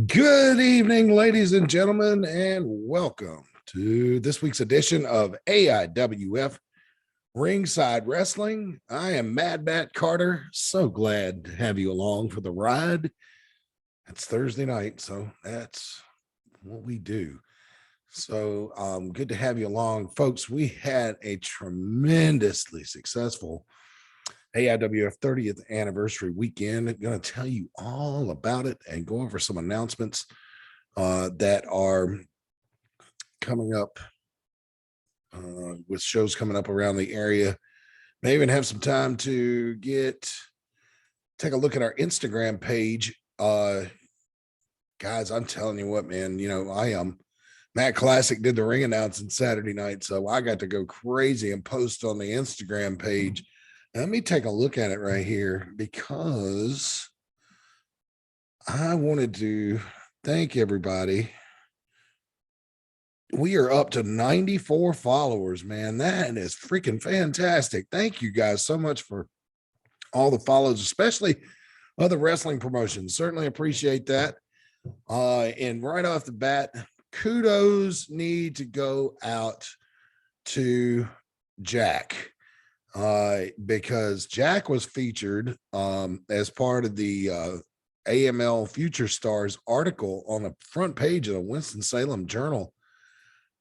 Good evening, ladies and gentlemen, and welcome to this week's edition of AIWF Ringside Wrestling. I am Mad Matt Carter. So glad to have you along for the ride. It's Thursday night, so that's what we do. So good to have you along, folks. We had a tremendously successful AIWF 30th anniversary weekend. I'm going to tell you all about it and go over some announcements that are coming up with shows coming up around the area. May even have some time to take a look at our Instagram page. Guys, I'm telling you what, man, Matt Classic did the ring announcing Saturday night, so I got to go crazy and post on the Instagram page. Let me take a look at it right here because I wanted to thank everybody. We are up to 94 followers, man. That is freaking fantastic. Thank you guys so much for all the follows, especially other wrestling promotions. Certainly appreciate that. And right off the bat, kudos need to go out to Jack. Because Jack was featured as part of the AML Future Stars article on the front page of the Winston-Salem Journal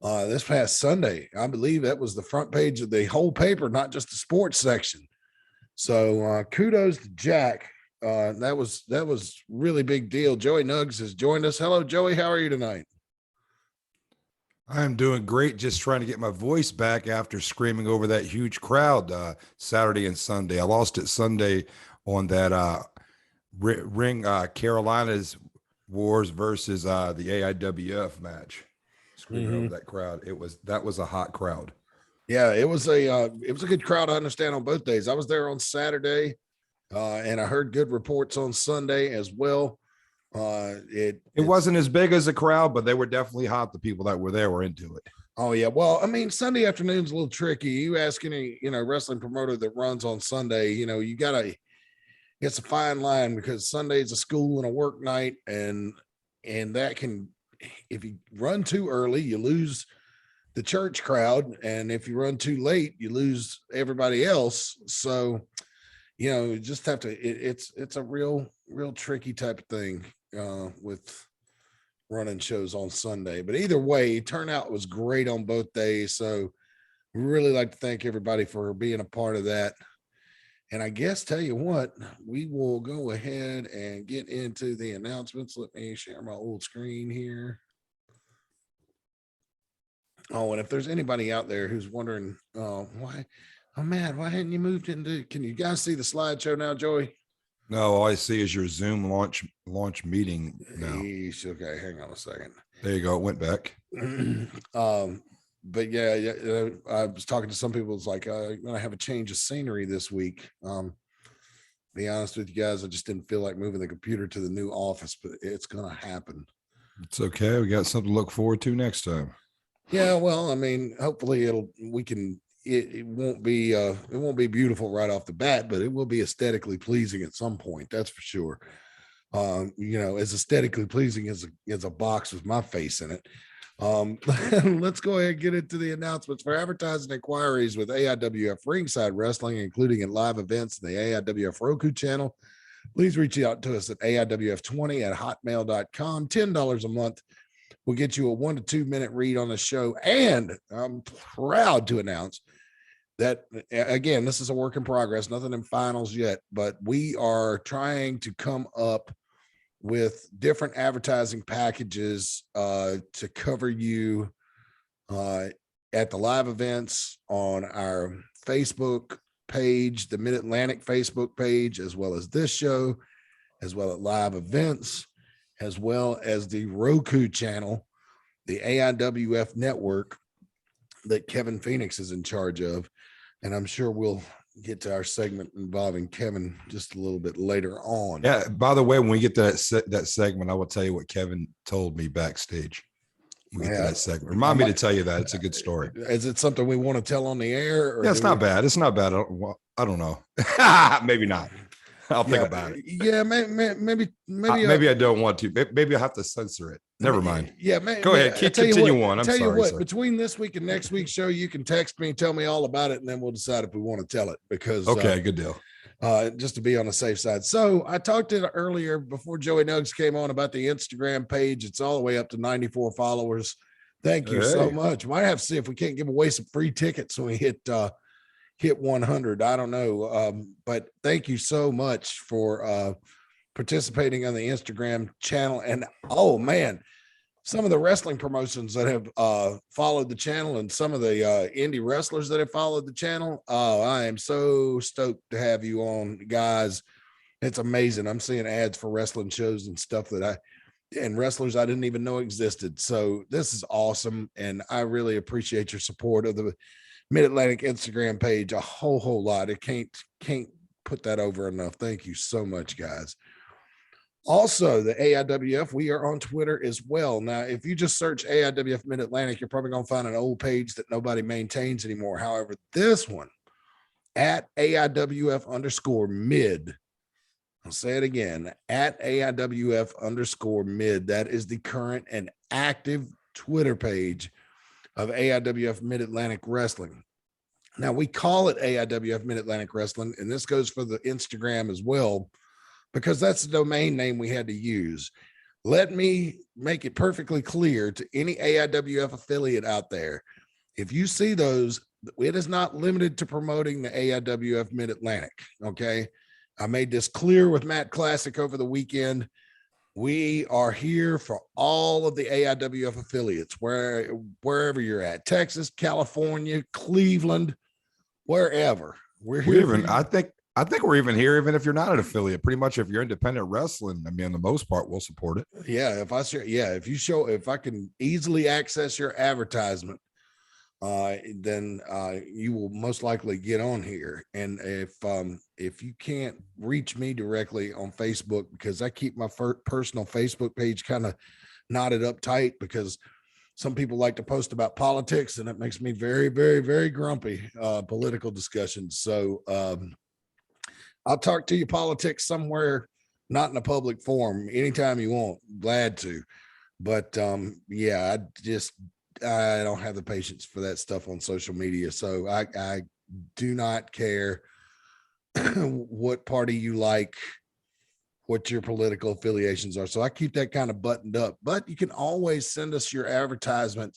this past Sunday. I believe that was the front page of the whole paper, not just the sports section. So kudos to Jack. That was really big deal. Joey Nuggs has joined us. Hello, Joey. How are you tonight? I'm doing great. Just trying to get my voice back after screaming over that huge crowd Saturday and Sunday. I lost it Sunday on that ring Carolina's Wars versus the AIWF match. Screaming over that crowd. That was a hot crowd. Yeah, it was a good crowd. I understand on both days. I was there on Saturday, and I heard good reports on Sunday as well. It wasn't as big as a crowd, but they were definitely hot. The people that were there were into it. Oh yeah. Well, I mean, Sunday afternoon's a little tricky. You ask any, wrestling promoter that runs on Sunday, it's a fine line because Sunday's a school and a work night. And that can, if you run too early, you lose the church crowd. And if you run too late, you lose everybody else. So, you just have to, it's a real tricky type of thing with running shows on Sunday. But either way, turnout was great on both days. So we really like to thank everybody for being a part of that. And I guess tell you what, we will go ahead and get into the announcements. Let me share my old screen here. Oh, and if there's anybody out there who's wondering why hadn't you moved into, can you guys see the slideshow now, Joey? No, all I see is your Zoom launch meeting now. Okay, hang on a second. There you go. It went back. But yeah, I was talking to some people. It's like I'm gonna have a change of scenery this week. Be honest with you guys, I just didn't feel like moving the computer to the new office, but it's gonna happen. It's okay. We got something to look forward to next time. Yeah, well, I mean, hopefully it won't be beautiful right off the bat, but it will be aesthetically pleasing at some point. That's for sure. As aesthetically pleasing as a box with my face in it. Let's go ahead and get into the announcements. For advertising inquiries with AIWF Ringside Wrestling, including at live events in the AIWF Roku channel, please reach out to us at AIWF20@hotmail.com. $10 a month will get you a 1 to 2 minute read on the show. And I'm proud to announce that, again, this is a work in progress, nothing in finals yet, but we are trying to come up with different advertising packages to cover you at the live events on our Facebook page, the Mid-Atlantic Facebook page, as well as this show, as well as live events, as well as the Roku channel, the AIWF network that Kevin Phoenix is in charge of. And I'm sure we'll get to our segment involving Kevin just a little bit later on. Yeah. By the way, when we get to that segment, I will tell you what Kevin told me backstage. We get to that segment. Remind me to tell you that. It's a good story. Is it something we want to tell on the air? Or yeah, it's not bad. It's not bad. I don't know. Maybe not. I'll think Yeah, about it. yeah, maybe, Maybe I don't want to. Maybe I'll have to censor it. Never mind. Yeah, Go ahead. I tell you what, Continue on. I'm tell you sorry, what, sir. between this week and next week's show, you can text me and tell me all about it, and then we'll decide if we want to tell it because Okay, good deal. just to be on the safe side. So I talked to earlier before Joey Nuggs came on about the Instagram page. It's all the way up to 94 followers. Thank you so much. Might have to see if we can't give away some free tickets when we hit 100. I don't know. But thank you so much for participating on the Instagram channel. And oh man, some of the wrestling promotions that have followed the channel and some of the indie wrestlers that have followed the channel. Oh, I am so stoked to have you on, guys. It's amazing. I'm seeing ads for wrestling shows and stuff and wrestlers I didn't even know existed. So this is awesome. And I really appreciate your support of the Mid-Atlantic Instagram page a whole lot. It can't put that over enough. Thank you so much, guys. Also, the AIWF, we are on Twitter as well. Now, if you just search AIWF Mid-Atlantic, you're probably going to find an old page that nobody maintains anymore. However, this one, at AIWF_mid, I'll say it again, at AIWF_mid, that is the current and active Twitter page of AIWF Mid-Atlantic Wrestling. Now, we call it AIWF Mid-Atlantic Wrestling, and this goes for the Instagram as well, because that's the domain name we had to use. Let me make it perfectly clear to any AIWF affiliate out there. If you see those, it is not limited to promoting the AIWF Mid-Atlantic, okay? I made this clear with Matt Classic over the weekend. We are here for all of the AIWF affiliates, wherever you're at, Texas, California, Cleveland, wherever. We're here. I think we're even here, even if you're not an affiliate. Pretty much, if you're independent wrestling, I mean, on the most part, we'll support it. Yeah, if I can easily access your advertisement, then you will most likely get on here. And if you can't reach me directly on Facebook, because I keep my personal Facebook page kind of knotted up tight, because some people like to post about politics, and it makes me very, very, very grumpy, political discussions. So I'll talk to you politics somewhere, not in a public forum, anytime you want. Glad to. But yeah, I don't have the patience for that stuff on social media. So I do not care what party you like, what your political affiliations are. So I keep that kind of buttoned up. But you can always send us your advertisement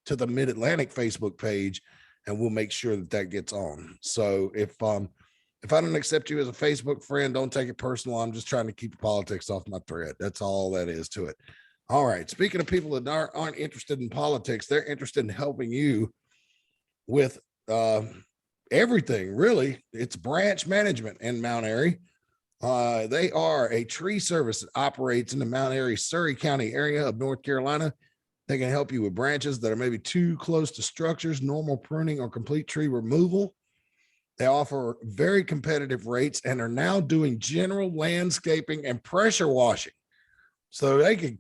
to the Mid-Atlantic Facebook page, and we'll make sure that gets on. So if I don't accept you as a Facebook friend, don't take it personal. I'm just trying to keep the politics off my thread. That's all that is to it. All right. Speaking of people that aren't interested in politics, they're interested in helping you with everything, really. It's branch management in Mount Airy. They are a tree service that operates in the Mount Airy, Surrey County area of North Carolina. They can help you with branches that are maybe too close to structures, normal pruning, or complete tree removal. They offer very competitive rates and are now doing general landscaping and pressure washing. So they can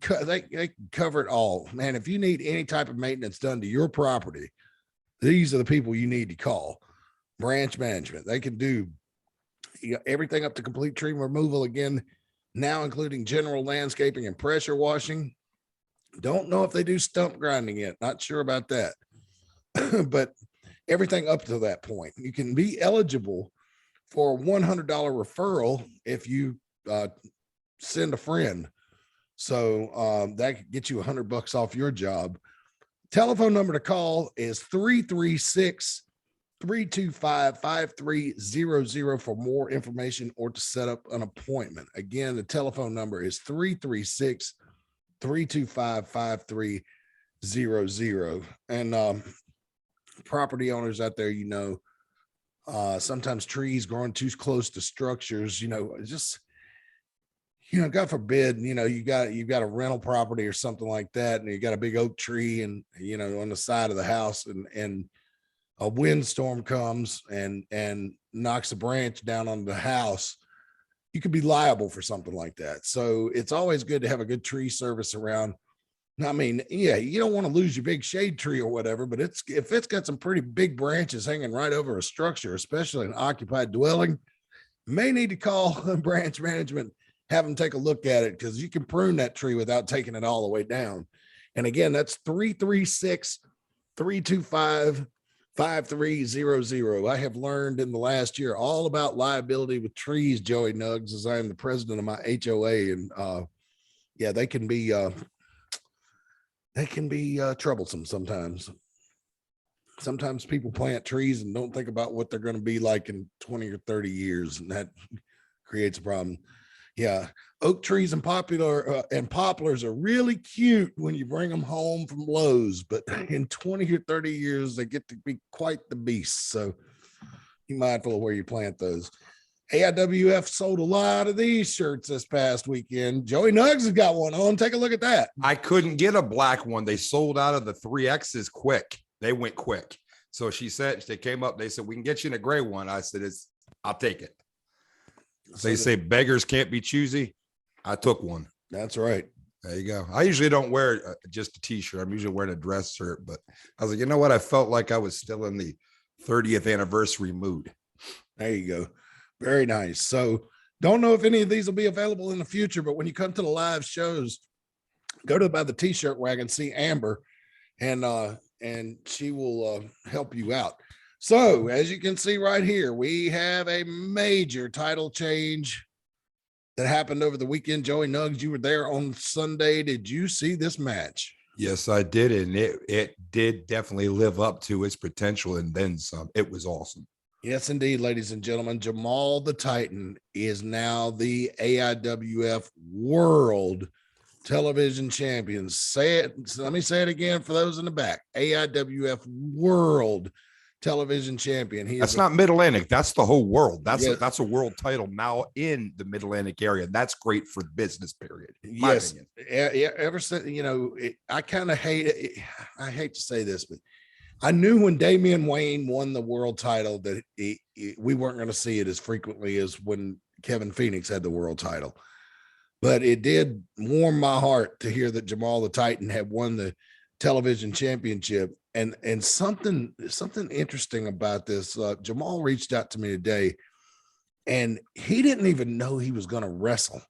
cover it all. Man, if you need any type of maintenance done to your property, these are the people you need to call. Branch management. They can do everything up to complete tree removal, again, now including general landscaping and pressure washing. Don't know if they do stump grinding yet. Not sure about that. But everything up to that point. You can be eligible for a $100 referral if you send a friend. So that could get you $100 off your job. Telephone number to call is 336-325-5300 for more information or to set up an appointment. Again, the telephone number is 336-325-5300. And property owners out there, sometimes trees growing too close to structures, God forbid, you've got a rental property or something like that, and you got a big oak tree and, on the side of the house, and a windstorm comes and knocks a branch down on the house. You could be liable for something like that. So it's always good to have a good tree service around. I mean, yeah, you don't want to lose your big shade tree or whatever, but if it's got some pretty big branches hanging right over a structure, especially an occupied dwelling, may need to call branch management, have them take a look at it, because you can prune that tree without taking it all the way down. And again, that's 336-325-5300. I have learned in the last year all about liability with trees, Joey Nuggs, as I am the president of my HOA. And yeah, they can be troublesome sometimes. Sometimes people plant trees and don't think about what they're going to be like in 20 or 30 years, and that creates a problem. Yeah, oak trees and poplars are really cute when you bring them home from Lowe's, but in 20 or 30 years, they get to be quite the beast. So be mindful of where you plant those. AIWF sold a lot of these shirts this past weekend. Joey Nuggs has got one on. Take a look at that. I couldn't get a black one. They sold out of the 3Xs quick. They went quick. So she said, they came up, they said, we can get you in a gray one. I said, I'll take it. So they say beggars can't be choosy. I took one. That's right. There you go. I usually don't wear just a t-shirt. I'm usually wearing a dress shirt, but I was like, you know what? I felt like I was still in the 30th anniversary mood. There you go. Very nice. So don't know if any of these will be available in the future, but when you come to the live shows, go to by the t-shirt wagon, see Amber, and she will help you out. So as you can see right here, we have a major title change that happened over the weekend. Joey Nuggs, you were there on Sunday. Did you see this match? Yes, I did. And it did definitely live up to its potential and then some. It was awesome. Yes, indeed, ladies and gentlemen. Jamal the Titan is now the AIWF World Television Champion. Say it. Let me say it again for those in the back. AIWF World Television Champion. That's not Mid-Atlantic. That's the whole world. That's a world title now in the Mid-Atlantic area. That's great for business, period. Yes. Yeah. Ever since, I kind of hate it. I hate to say this, but I knew when Damian Wayne won the world title that we weren't going to see it as frequently as when Kevin Phoenix had the world title. But it did warm my heart to hear that Jamal the Titan had won the television championship. And something interesting about this, Jamal reached out to me today, and he didn't even know he was going to wrestle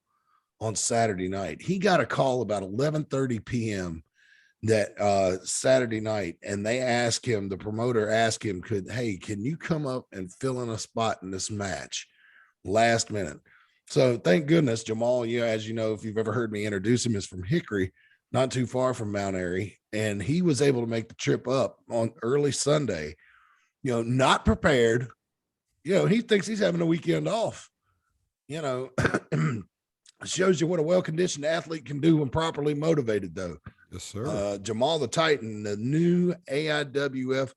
on Saturday night. He got a call about 11:30 p.m. that Saturday night, and they asked him, the promoter asked him, hey, can you come up and fill in a spot in this match last minute? So thank goodness Jamal, as you know, if you've ever heard me introduce him, is from Hickory, not too far from Mount Airy. And he was able to make the trip up on early Sunday, not prepared. He thinks he's having a weekend off, shows you what a well-conditioned athlete can do when properly motivated, though. Yes, sir. Jamal the Titan, the new AIWF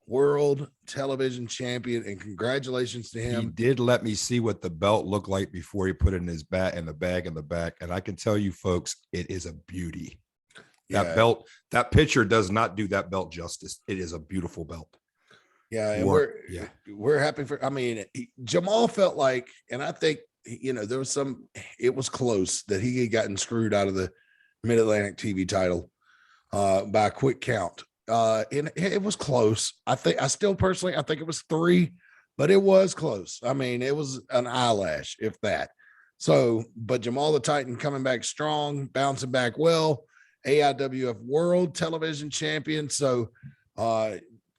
World Television Champion, and congratulations to him. He did let me see what the belt looked like before he put it in his bag in the back, and I can tell you folks, it is a beauty. That belt, that picture does not do that belt justice. It is a beautiful belt. Yeah, and we're happy for. I mean, Jamal felt like, and I think there was it was close that he had gotten screwed out of the Mid-Atlantic TV title by a quick count. And it was close. I think it was 3, but it was close. I mean, it was an eyelash, if that. So, but Jamal the Titan coming back strong, bouncing back well, AIWF World Television Champion. So,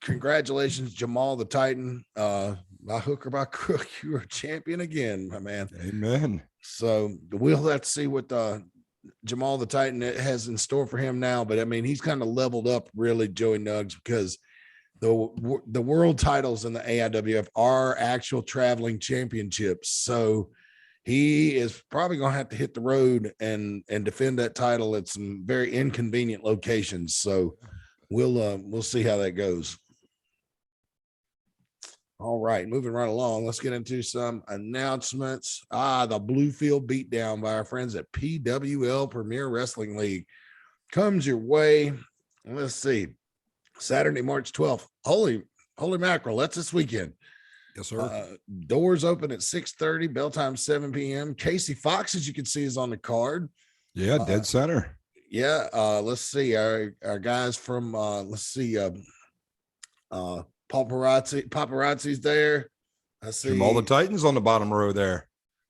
congratulations, Jamal the Titan. By hook or by crook, you are champion again, my man. Amen. So we'll have to see what Jamal the Titan has in store for him now. But I mean, he's kind of leveled up, really, Joey Nuggs, because the world titles in the AIWF are actual traveling championships. So he is probably going to have to hit the road and defend that title at some very inconvenient locations. So we'll see how that goes. All right, moving right along. Let's get into some announcements. The Bluefield beatdown by our friends at PWL Premier Wrestling League comes your way. Let's see. Saturday, March 12th. Holy mackerel. That's this weekend. Yes, sir. Doors open at 6:30, bell time 7 p.m. Casey Fox, as you can see, is on the card. Yeah, dead center. Yeah. Let's see. Our guys from Paparazzi's there. I Jamal the see. Titan's on the bottom row there.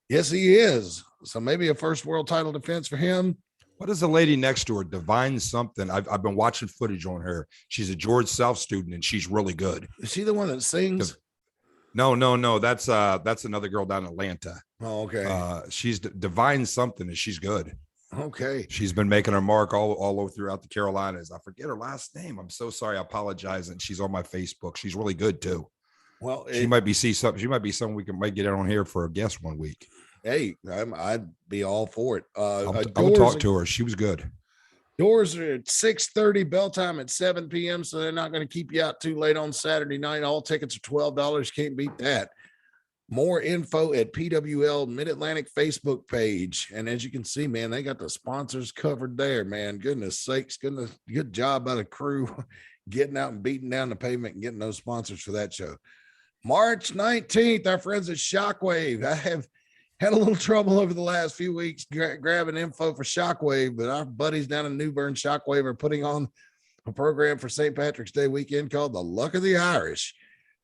Yes, he is. So maybe a first world title defense for him. What is the lady next to her? Divine something. I've been watching footage on her. She's a George South student, and she's really good. Is she the one that sings? No. That's another girl down in Atlanta. Oh, okay. She's Divine something, and she's good. Okay. She's been making her mark all over throughout the Carolinas. I forget her last name. I'm so sorry. I apologize. And she's on my Facebook. She's really good too. Well, She might be someone we might get on here for a guest one week. Hey, I'd be all for it. I'll talk to her. She was good. Doors are at 6:30, bell time at 7 p.m. So they're not going to keep you out too late on Saturday night. All tickets are $12. Can't beat that. More info at PWL Mid-Atlantic Facebook page. And as you can see, man, they got the sponsors covered there, man. Goodness sakes. Good job by the crew getting out and beating down the pavement and getting those sponsors for that show. March 19th, our friends at Shockwave. I have had a little trouble over the last few weeks grabbing info for Shockwave, but our buddies down in New Bern, Shockwave, are putting on a program for St. Patrick's Day weekend called the Luck of the Irish.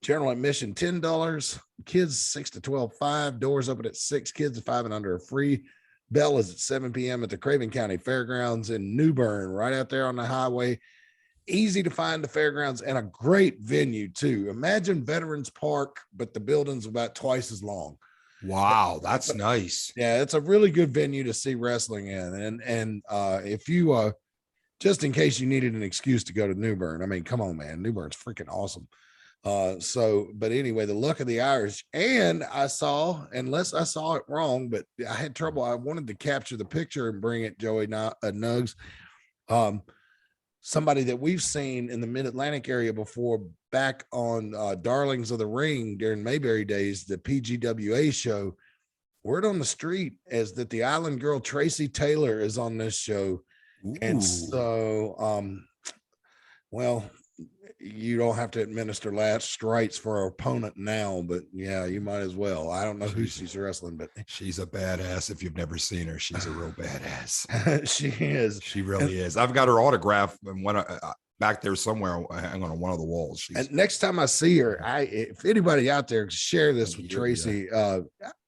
General admission $10, kids 6 to 12, $5, doors open at 6, kids 5 and under are free. Bell is at 7 p.m. at the Craven County Fairgrounds in New Bern, right out there on the highway. Easy to find the fairgrounds and a great venue too. Imagine Veterans Park, but the building's about twice as long. Wow, that's nice. Yeah, it's a really good venue to see wrestling in. And if you just in case you needed an excuse to go to New Bern, I mean, come on, man, New Bern's freaking awesome. But anyway, the Luck of the Irish. And I saw, unless I saw it wrong, but I had trouble. I wanted to capture the picture and bring it, Joey Nuggs. Somebody that we've seen in the Mid-Atlantic area before, back on Darlings of the Ring during Mayberry days, the PGWA show. Word on the street is that the Island Girl Tracy Taylor is on this show. Ooh. And so, well, you don't have to administer last strikes for our opponent now, but yeah, you might as well. I don't know who she's wrestling, but she's a badass. If you've never seen her, she's a real badass. She is. She really is. I've got her autograph and one back there somewhere hanging on one of the walls. And next time I see her, if anybody out there share this with Tracy,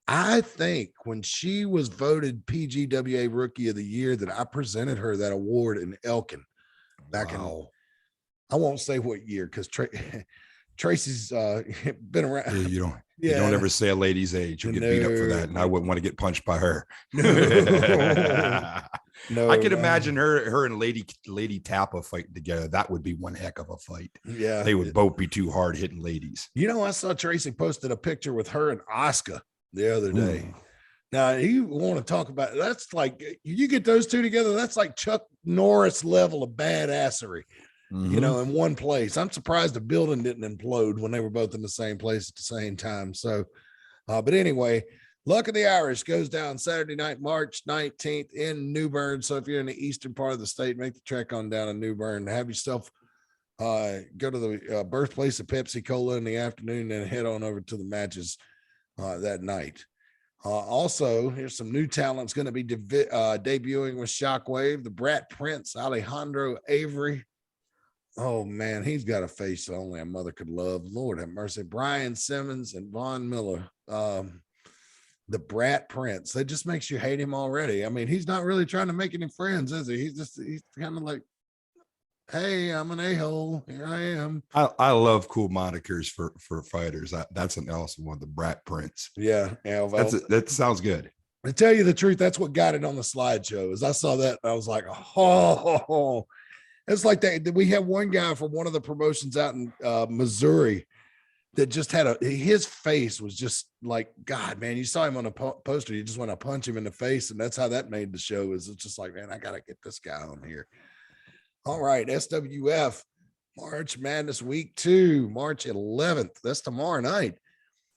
I think when she was voted PGWA Rookie of the Year, that I presented her that award in Elkin back in. I won't say what year because Tracy's been around. Yeah, you don't ever say a lady's age. You'll get beat up for that, and I wouldn't want to get punched by her. No, I could imagine her and Lady Tappa fighting together. That would be one heck of a fight. Yeah, they would both be too hard hitting ladies. You know, I saw Tracy posted a picture with her and Oscar the other day. Now, you want to talk about, that's like, you get those two together, that's like Chuck Norris level of badassery. You know, in one place. I'm surprised the building didn't implode when they were both in the same place at the same time. So, but anyway, Luck of the Irish goes down Saturday night, March 19th in New Bern. So if you're in the eastern part of the state, make the trek on down to New Bern. Have yourself go to the birthplace of Pepsi Cola in the afternoon and head on over to the matches that night. Also, here's some new talents going to be debuting with Shockwave. The Brat Prince, Alejandro Avery. Oh, man, he's got a face that only a mother could love. Lord have mercy. Brian Simmons and Von Miller. The Brat Prince. That just makes you hate him already. I mean, he's not really trying to make any friends, is he? He's kind of like, hey, I'm an a-hole. Here I am. I love cool monikers for fighters. That's an awesome one, the Brat Prince. Yeah. That sounds good. To tell you the truth, that's what got it on the slideshow. As I saw that, I was like, oh. It's like that. We have one guy from one of the promotions out in Missouri that just had his face was just like, God, man, you saw him on a poster. You just want to punch him in the face. And that's how that made the show. It's just like, man, I got to get this guy on here. All right. SWF March Madness Week 2, March 11th. That's tomorrow night.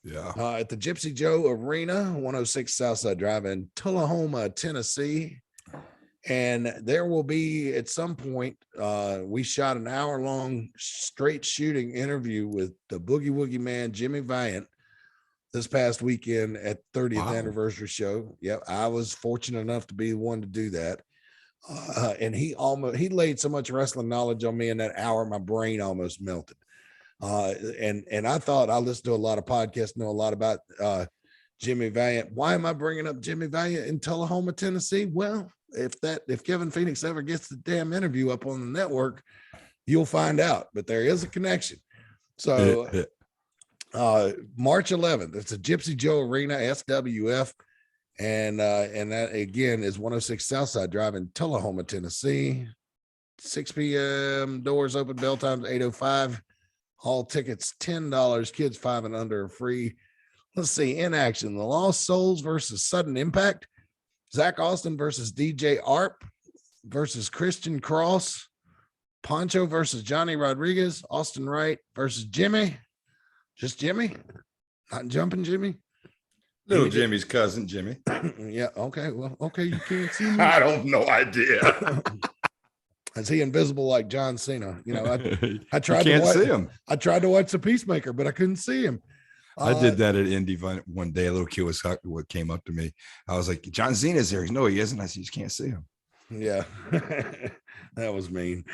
Yeah. At the Gypsy Joe Arena, 106 Southside Drive in Tullahoma, Tennessee. And there will be at some point, we shot an hour-long straight shooting interview with the Boogie Woogie Man, Jimmy Valiant, this past weekend at 30th anniversary show. Yep, I was fortunate enough to be the one to do that. And he laid so much wrestling knowledge on me in that hour, my brain almost melted. And I thought I listened to a lot of podcasts, know a lot about Jimmy Valiant. Why am I bringing up Jimmy Valiant in Tullahoma, Tennessee? Well, if Kevin Phoenix ever gets the damn interview up on the network, you'll find out. But there is a connection. So March 11th, it's a Gypsy Joe Arena, SWF. And that again is 106 Southside Drive in Tullahoma, Tennessee. 6 p.m. Doors open, bell times 8:05. All tickets $10. Kids 5 and under are free. Let's see. In action, the Lost Souls versus Sudden Impact. Zach Austin versus DJ Arp versus Christian Cross. Poncho versus Johnny Rodriguez. Austin Wright versus Jimmy. Just Jimmy? Not Jumping Jimmy? Little Jimmy's cousin, Jimmy. Yeah. Okay. Well, okay. You can't see me. I don't no idea. Is he invisible like John Cena? You know, I tried to watch, see him. I tried to watch The Peacemaker, but I couldn't see him. I did that at Indy one day. A little kid what came up to me. I was like, John Cena's there. No, he isn't. I said, you just can't see him. Yeah. That was mean.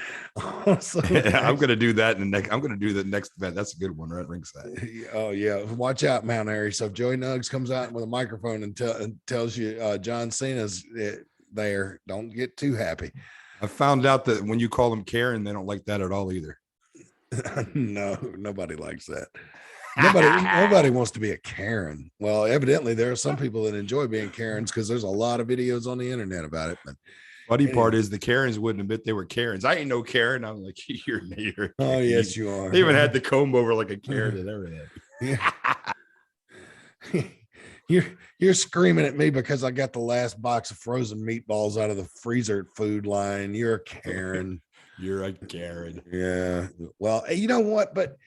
So, I'm going to do that in the next. I'm going to do the next event. That's a good one, right? Ringside. Oh yeah. Watch out, Mount Airy. So if Joey Nuggs comes out with a microphone and tells you John Cena's there, don't get too happy. I found out that when you call them Karen, they don't like that at all either. No, nobody likes that. Nobody wants to be a Karen. Well, evidently there are some people that enjoy being Karens because there's a lot of videos on the internet about it. But funny part is the Karens wouldn't admit they were Karens. I ain't no Karen. I'm like, you're neither. Oh, yes, you are. They even had the comb over like a Karen and everything. Yeah. You're screaming at me because I got the last box of frozen meatballs out of the freezer at Food Line. You're a Karen. You're a Karen. Yeah. Well, you know what? But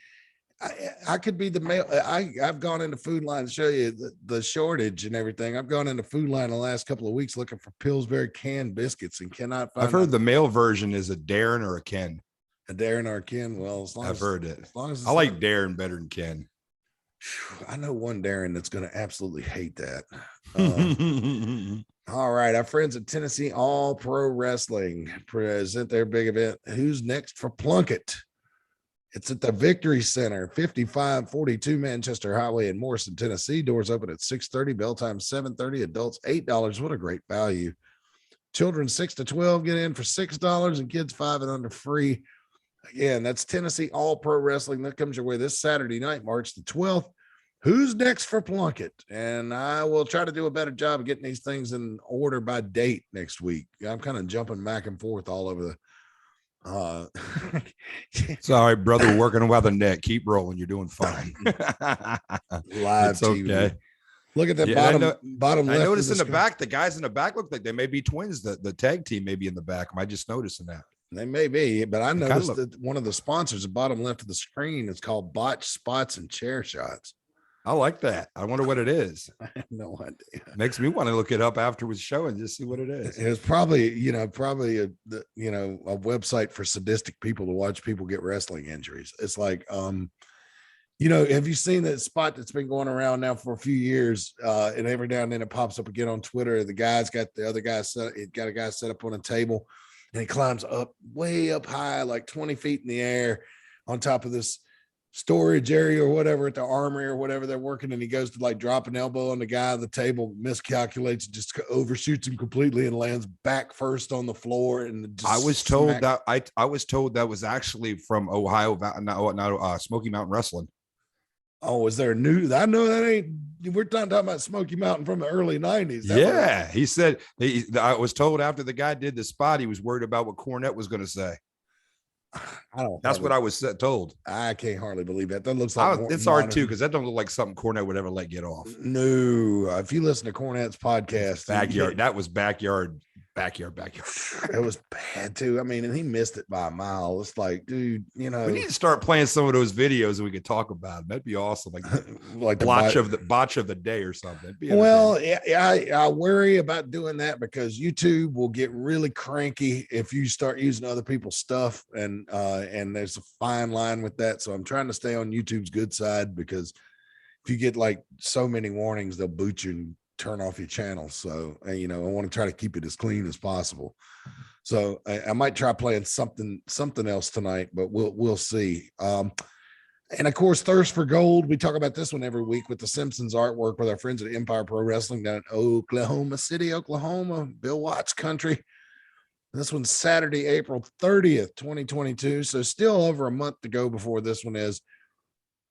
I could be the male. I've gone into Food Line to show you the shortage and everything. I've gone into Food Line the last couple of weeks looking for Pillsbury canned biscuits and cannot find. I've heard the male version is a Darren or a Ken. A Darren or a Ken. Well, as long I've as, heard it. As long as I like Darren better than Ken. I know one Darren that's going to absolutely hate that. All right. Our friends at Tennessee All Pro Wrestling present their big event. Who's next for Plunkett? It's at the Victory Center, 5542 Manchester Highway in Morrison, Tennessee. Doors open at 6:30, bell time 7:30, adults $8. What a great value. Children 6 to 12 get in for $6 and kids 5 and under free. Again, that's Tennessee All Pro Wrestling. That comes your way this Saturday night, March the 12th. Who's next for Plunkett? And I will try to do a better job of getting these things in order by date next week. I'm kind of jumping back and forth all over the Sorry, brother, working with the net. Keep rolling. You're doing fine. Live it's TV. Okay. Look at that bottom left. I noticed in the back, the guys in the back look like they may be twins. The tag team may be in the back. Am I just noticing that? They may be, but I noticed that one of the sponsors, the bottom left of the screen, is called Botch Spots and Chair Shots. I like that. I wonder what it is. I have no idea. Makes me want to look it up after it was show and just see what it is. It was probably a website for sadistic people to watch people get wrestling injuries. It's like, have you seen that spot that's been going around now for a few years? And every now and then it pops up again on Twitter. The guy's got the other guy got a guy set up on a table and he climbs up way up high, like 20 feet in the air on top of this storage area or whatever at the armory or whatever they're working, and he goes to like drop an elbow on the guy at the table, miscalculates, just overshoots him completely and lands back first on the floor. And I was told that I was told that was actually from Ohio, Smoky Mountain Wrestling. Oh, is there a new? I know that ain't. We're talking about Smoky Mountain from the early 90s. Yeah, he said. I was told after the guy did the spot, he was worried about what Cornette was going to say. That's what I was told. I can't hardly believe that. That looks like it's hard too, because that don't look like something Cornette would ever let get off. No, if you listen to Cornette's podcast, backyard, that was backyard. It was bad too. I mean, and he missed it by a mile. It's like, dude, we need to start playing some of those videos and we could talk about them. That'd be awesome. Like botch of the day or something. Well, I worry about doing that because YouTube will get really cranky if you start using other people's stuff, and there's a fine line with that. So I'm trying to stay on YouTube's good side, because if you get like so many warnings, they'll boot you and turn off your channel. So I want to try to keep it as clean as possible. So I might try playing something else tonight, but we'll see. And of course, Thirst for Gold. We talk about this one every week with the Simpsons artwork with our friends at Empire Pro Wrestling down in Oklahoma City, Oklahoma, Bill Watts country. This one's Saturday, April 30th, 2022. So still over a month to go before this one is.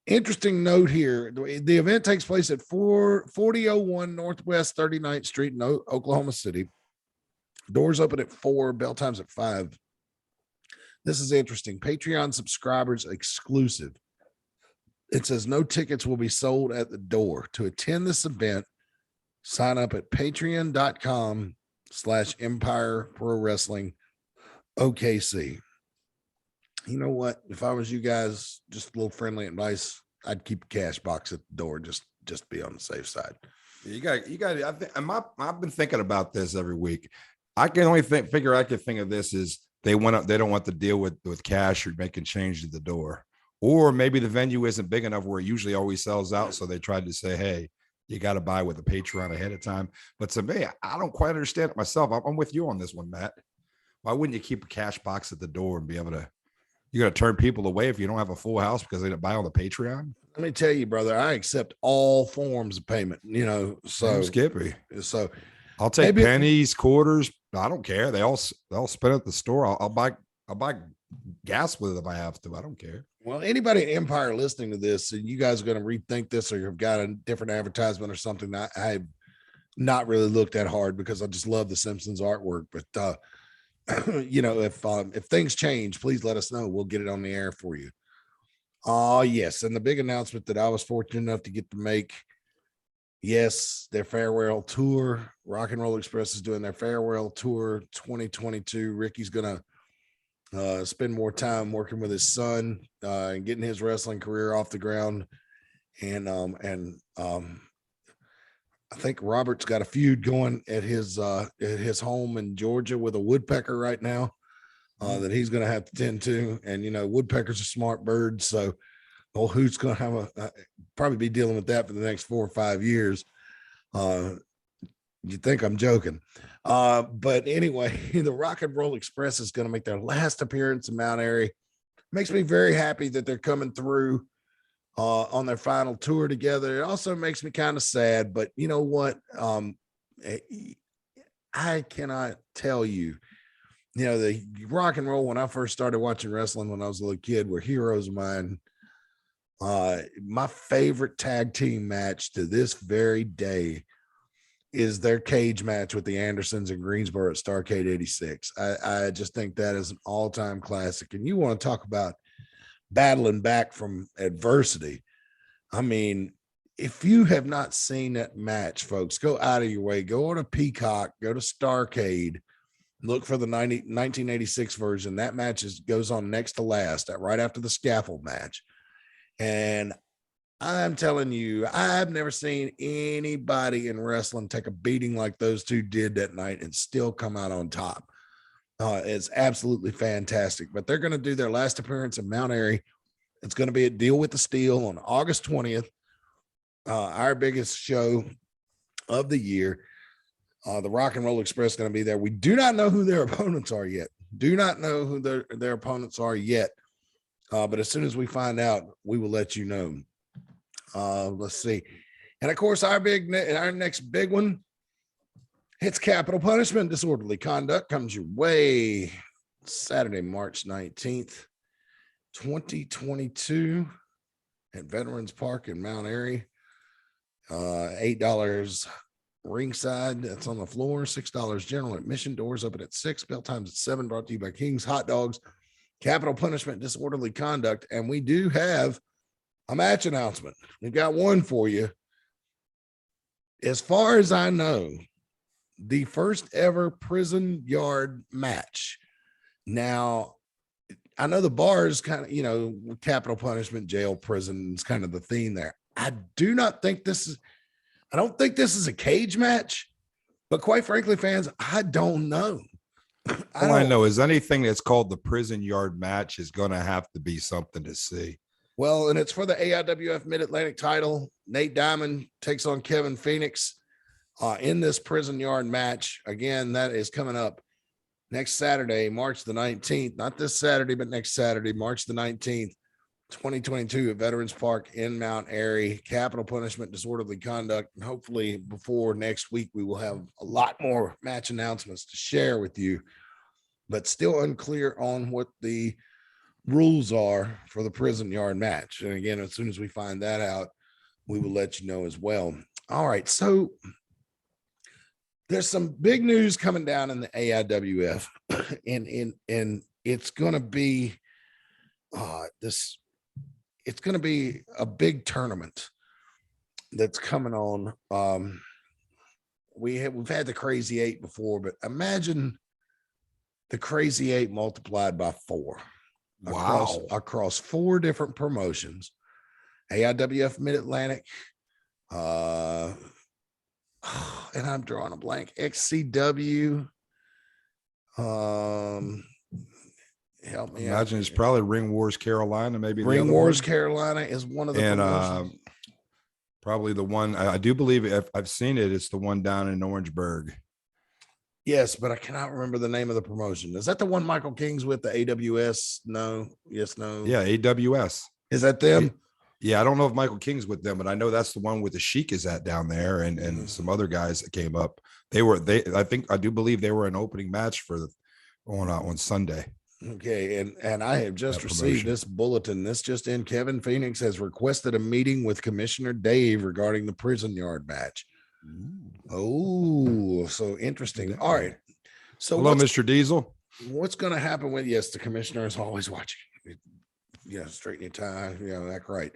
Interesting note here. The event takes place at 4001 Northwest 39th Street in Oklahoma City. Doors open at 4, bell times at 5. This is interesting. Patreon subscribers exclusive. It says no tickets will be sold at the door. To attend this event, sign up at patreon.com/Empire Pro Wrestling OKC. You know what? If I was you guys, just a little friendly advice, I'd keep a cash box at the door, just be on the safe side. You got. I think I've been thinking about this every week. I can only figure I could think of this is they don't want to deal with cash or making change at the door. Or maybe the venue isn't big enough where it usually always sells out. So they tried to say, hey, you got to buy with a Patreon ahead of time. But to me, I don't quite understand it myself. I'm with you on this one, Matt. Why wouldn't you keep a cash box at the door and be able to, you're going to turn people away if you don't have a full house because they didn't buy on the Patreon? Let me tell you, brother, I accept all forms of payment, so Skippy. So I'll take pennies, quarters. I don't care. They'll spend at the store. I'll buy gas with it if I have to. I don't care. Well, anybody at Empire listening to this, and you guys are going to rethink this, or you've got a different advertisement or something that I've not really looked at hard because I just love the Simpsons artwork. But if things change, please let us know. We'll get it on the air for you. Yes, and the big announcement that I was fortunate enough to get to make. Yes, their farewell tour. Rock and Roll Express is doing their farewell tour 2022. Ricky's gonna spend more time working with his son and getting his wrestling career off the ground. And I think Robert's got a feud going at his home in Georgia with a woodpecker right now that he's going to have to tend to. And woodpeckers are smart birds, so old Hoot's going to have probably be dealing with that for the next 4 or 5 years. You think I'm joking. But anyway, the Rock and Roll Express is going to make their last appearance in Mount Airy. Makes me very happy that they're coming through on their final tour together. It also makes me kind of sad, but you know what? I cannot tell you, the Rock and Roll, when I first started watching wrestling when I was a little kid, were heroes of mine. My favorite tag team match to this very day is their cage match with the Andersons in Greensboro at Starrcade 86. I just think that is an all-time classic. And you want to talk about battling back from adversity. I mean, if you have not seen that match, folks, go out of your way. Go on to Peacock, go to Starrcade, look for the 1986 version. That match goes on next to last, right after the scaffold match. And I'm telling you, I've never seen anybody in wrestling take a beating like those two did that night and still come out on top. It's absolutely fantastic. But they're going to do their last appearance in Mount Airy. It's going to be a Deal with the Steel on August 20th, our biggest show of the year. The Rock and Roll Express is going to be there. We do not know who their opponents are yet. Their opponents are yet. But as soon as we find out, we will let you know. Let's see. And of course, our next big one, it's capital punishment. Disorderly conduct comes your way Saturday, March 19th, 2022 at Veterans Park in Mount Airy. $8 ringside. That's on the floor. $6 general admission. Doors open at 6. Bell times at 7. Brought to you by King's Hot Dogs. Capital punishment, disorderly conduct. And we do have a match announcement. We've got one for you. As far as I know, the first ever prison yard match. Now, I know the bar is kind of, capital punishment, jail, prison is kind of the theme there. I don't think this is a cage match, but quite frankly, fans, I don't know. All I know is anything that's called the prison yard match is going to have to be something to see. Well, and it's for the AIWF Mid-Atlantic title. Nate Diamond takes on Kevin Phoenix in this prison yard match. Again, that is coming up next Saturday, March the 19th. Not this Saturday, but next Saturday, March the 19th. 2022 at Veterans Park in Mount Airy. Capital punishment, disorderly conduct. And hopefully before next week, we will have a lot more match announcements to share with you, but still unclear on what the rules are for the prison yard match. And again, as soon as we find that out, we will let you know as well. All right. So there's some big news coming down in the AIWF, and it's going to be it's going to be a big tournament that's coming on. We've had the Crazy Eight before, but imagine the Crazy Eight multiplied by 4. Wow. Across 4 different promotions: AIWF Mid-Atlantic, and I'm drawing a blank, XCW. Help me Imagine out. it's probably Ring Wars Carolina, maybe Ring Wars Carolina is one of the promotions. Probably the one I do believe I've seen it. It's the one down in Orangeburg. Yes, but I cannot remember the name of the promotion. Is that the one Michael King's with, the AWS? No. Yes, no. Yeah, AWS. Is that them? Yeah, I don't know if Michael King's with them, but I know that's the one with the Sheik is at down there, and some other guys that came up. I do believe they were an opening match on Sunday. Okay, and I have just received this bulletin. This just in: Kevin Phoenix has requested a meeting with Commissioner Dave regarding the prison yard match. Oh, so interesting. All right. So hello, Mr. Diesel. What's going to happen with, yes, the commissioner is always watching. Yeah, straighten your tie. Yeah, that's right.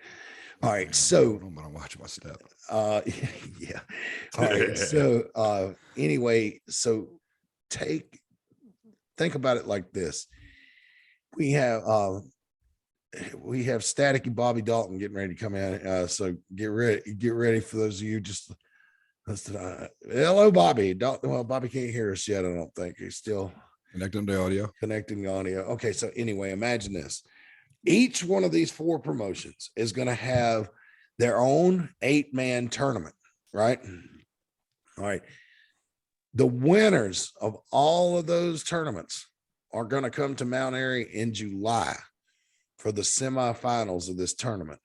All right. So I'm gonna watch my step. Yeah. All right. So anyway, so think about it like this. We have Staticky Bobby Dalton getting ready to come in. So get ready for those of you just hello, Bobby. Well, Bobby can't hear us yet. I don't think he's still connecting the audio. Okay. So anyway, imagine this. Each one of these 4 promotions is going to have their own 8-man tournament, right? All right. The winners of all of those tournaments are going to come to Mount Airy in July for the semifinals of this tournament,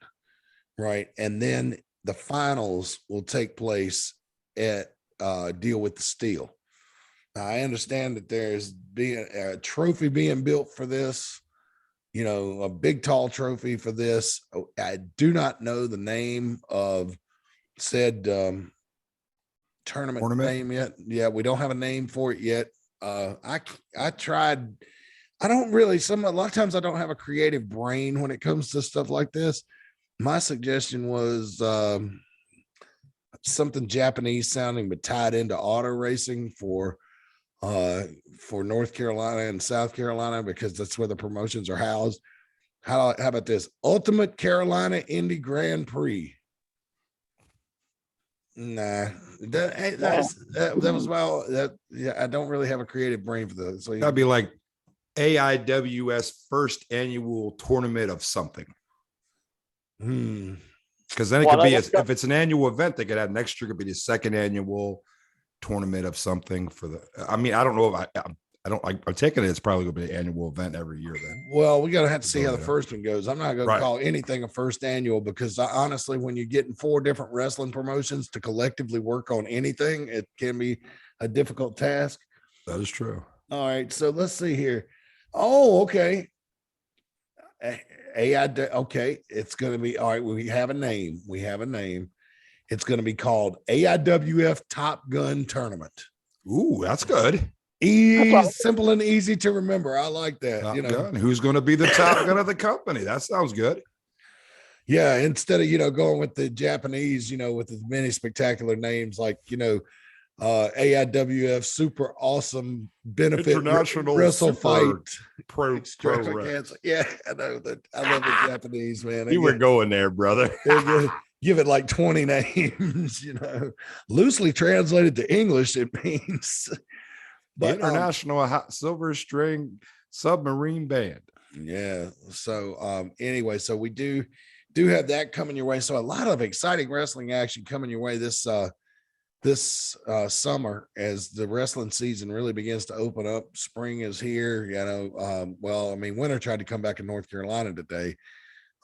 right? And then the finals will take place at Deal with the Steel. Now, I understand that there's being a trophy being built for this, a big tall trophy for this. I do not know the name of said tournament name yet. Yeah, we don't have a name for it yet. I tried. A lot of times I don't have a creative brain when it comes to stuff like this. My suggestion was something Japanese sounding, but tied into auto racing for North Carolina and South Carolina, because that's where the promotions are housed. How about this? Ultimate Carolina Indy Grand Prix. Nah, that was well. I don't really have a creative brain for that. So that'd be like AIWS first annual tournament of something. Because then it could be if it's an annual event, they could add next year. Could be the second annual tournament of something for the. I mean, I don't know if I'm taking it. It's probably going to be an annual event every year. Then, well, we gotta have to see how the first one goes. I'm not going to call anything a first annual, because honestly, when you're getting 4 different wrestling promotions to collectively work on anything, it can be a difficult task. That is true. All right, so let's see here. Oh, okay. Okay, it's going to be all right. We have a name. It's going to be called AIWF Top Gun Tournament. Ooh, that's good. Simple and easy to remember. I like that. Top gun. Who's going to be the top gun of the company? That sounds good. Yeah, instead of going with the Japanese, with as many spectacular names like AIWF Super Awesome Benefit International Wrestle Fight Pro Yeah, I know that. I love the Japanese, man. You were going there, brother. Give it like 20 names, loosely translated to English, it means International Silver String Submarine Band. Yeah. So anyway, so we do have that coming your way. So a lot of exciting wrestling action coming your way this summer as the wrestling season really begins to open up. Spring is here. Winter tried to come back in North Carolina today.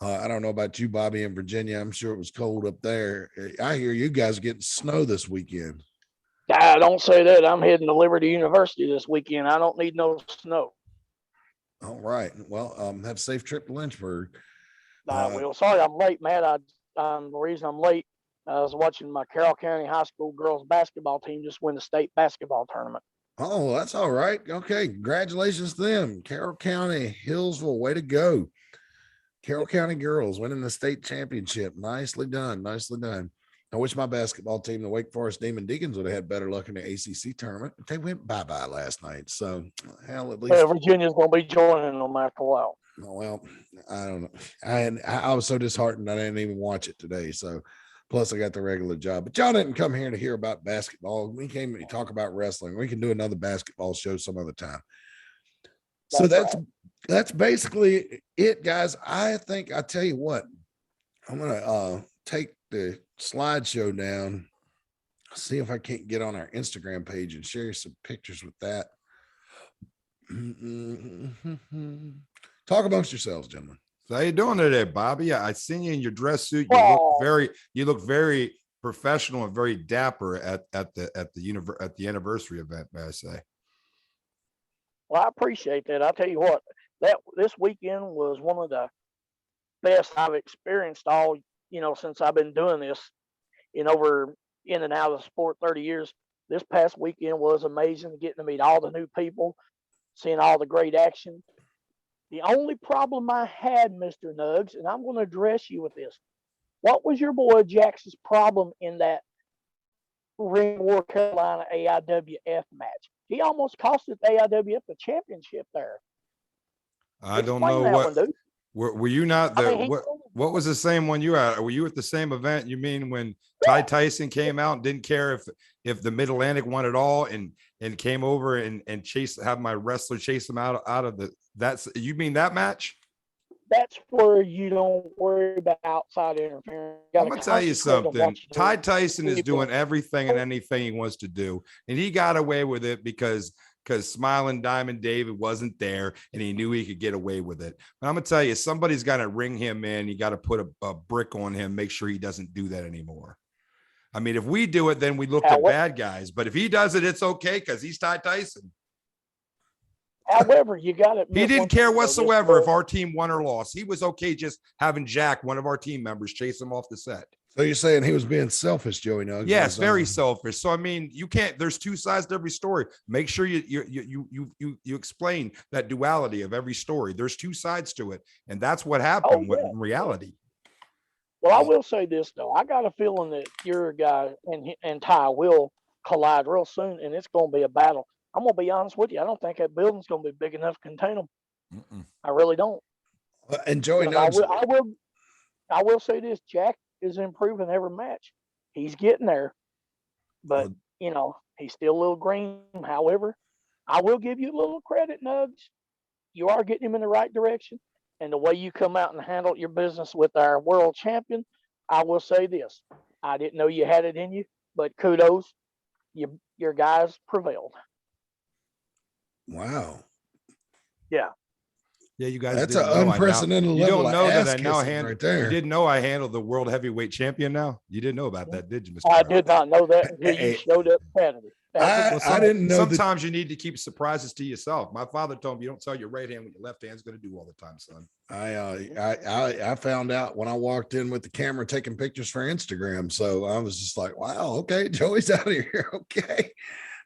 I don't know about you, Bobby, in Virginia. I'm sure it was cold up there. I hear you guys getting snow this weekend. Don't say that. I'm heading to Liberty University this weekend. I don't need no snow. All right. Well, have a safe trip to Lynchburg. Well, sorry I'm late, Matt. The reason I'm late, I was watching my Carroll County High School girls basketball team just win the state basketball tournament. Oh, that's all right. Okay. Congratulations to them. Carroll County, Hillsville, way to go. Carroll County girls winning the state championship. Nicely done. Nicely done. I wish my basketball team, the Wake Forest Demon Deacons, would have had better luck in the ACC tournament. They went bye-bye last night. So, hell, at least. Virginia's going to be joining them after a while. Well, I don't know. I was so disheartened I didn't even watch it today. So, plus I got the regular job. But y'all didn't come here to hear about basketball. We came to talk about wrestling. We can do another basketball show some other time. So that's basically it, guys. I think I tell you what, I'm gonna take the slideshow down, see if I can't get on our Instagram page and share some pictures with that. Talk amongst yourselves, gentlemen. So how you doing today, Bobby? I seen you in your dress suit. You look very professional and very dapper at the anniversary event, may I say. Well, I appreciate that. I'll tell you what, this weekend was one of the best I've experienced since I've been doing this in and out of the sport 30 years. This past weekend was amazing, getting to meet all the new people, seeing all the great action. The only problem I had, Mr. Nuggs, and I'm going to address you with this. What was your boy Jax's problem in that Ring War Carolina AIWF match? He almost cost the AIWF the championship there. I don't know were you not there? What was the same one you at? Were you at the same event? You mean when Ty Tyson came out and didn't care if the Mid Atlantic won it all and came over and have my wrestler chase him out of you mean that match? That's where you don't worry about outside interference. I'm gonna tell you something. Ty Tyson is doing everything and anything he wants to do, and he got away with it because Smiling Diamond David wasn't there, and he knew he could get away with it. But I'm gonna tell you, somebody's got to ring him in. You got to put a brick on him, make sure he doesn't do that anymore. I mean, if we do it, then we look at bad guys. But if he does it, it's okay because he's Ty Tyson. However, you got it. He didn't care whatsoever if our team won or lost. He was okay just having Jack, one of our team members, chase him off the set. So you're saying he was being selfish, Joey Nuggs? Yes, very selfish. So I mean, you can't. There's two sides to every story. Make sure you explain that duality of every story. There's two sides to it, and that's what happened in reality. Well, I will say this though. I got a feeling that your guy and Ty will collide real soon, and it's going to be a battle. I'm going to be honest with you. I don't think that building's going to be big enough to contain them. I really don't. And Joey Nuggs, I will say this: Jack is improving every match. He's getting there, but he's still a little green. However, I will give you a little credit, Nuggs. You are getting him in the right direction, and the way you come out and handle your business with our world champion, I will say this: I didn't know you had it in you, but kudos, your guys prevailed. Wow. Yeah. Yeah, you guys. That's an unprecedented level. You don't know that I now right there. You didn't know I handled the world heavyweight champion now? You didn't know about that, did you, Mr. I did not know that until you showed up Saturday. I didn't know. Sometimes you need to keep surprises to yourself. My father told me you don't tell your right hand what your left hand's going to do all the time, son. I found out when I walked in with the camera taking pictures for Instagram. So I was just like, wow, okay, Joey's out of here. Okay.